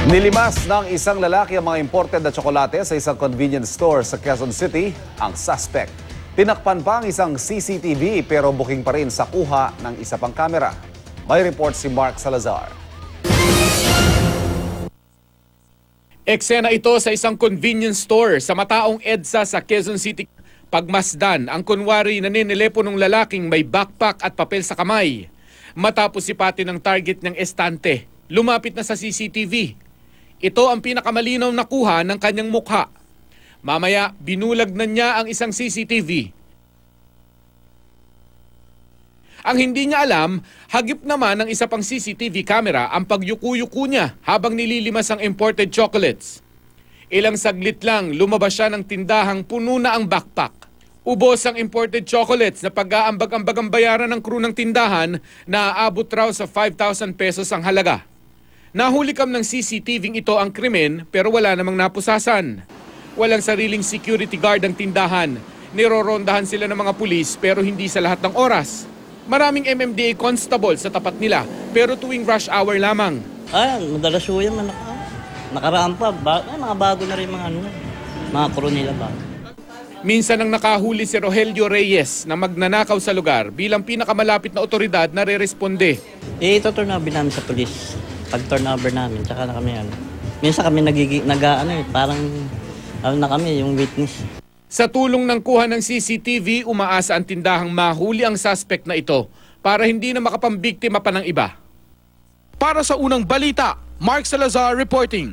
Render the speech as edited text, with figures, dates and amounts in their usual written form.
Nilimas ng isang lalaki ang mga imported na tsokolate sa isang convenience store sa Quezon City ang suspect. Tinakpan pa ang isang CCTV pero booking pa rin sa kuha ng isa pang kamera. May report si Mark Salazar. Eksena ito sa isang convenience store sa Mataong EDSA sa Quezon City. Pagmasdan ang kunwari na ninelepo ng lalaking may backpack at papel sa kamay. Matapos sipati ng target ng estante, lumapit na sa CCTV. Ito ang pinakamalinaw na kuha ng kanyang mukha. Mamaya, binulag na niya ang isang CCTV. Ang hindi niya alam, hagip naman ng isa pang CCTV camera ang pagyuku-yuku niya habang nililimas ang imported chocolates. Ilang saglit lang, lumabas siya ng tindahang puno na ang backpack. Ubos ang imported chocolates na pag-aambag-ambag ang bayaran ng crew ng tindahan na aabot raw sa 5,000 pesos ang halaga. Nahulikam ng CCTV ito ang krimen pero wala namang napusasan. Walang sariling security guard ang tindahan. Nirorondahan sila ng mga pulis pero hindi sa lahat ng oras. Maraming MMDA constable sa tapat nila pero tuwing rush hour lamang. Madalas po yan nakaraan pa. Mga bago na rin mga crew nila ba. Minsan ang nakahuli si Rogelio Reyes na magnanakaw sa lugar bilang pinakamalapit na otoridad na re-responde. Ito-turnover namin sa pulis. Pag-turnover namin, tsaka na kami minsan kami parang na kami yung witness. Sa tulong ng kuha ng CCTV, umaasa ang tindahang mahuli ang suspect na ito para hindi na makapambiktima pa ng iba. Para sa unang balita, Mark Salazar reporting.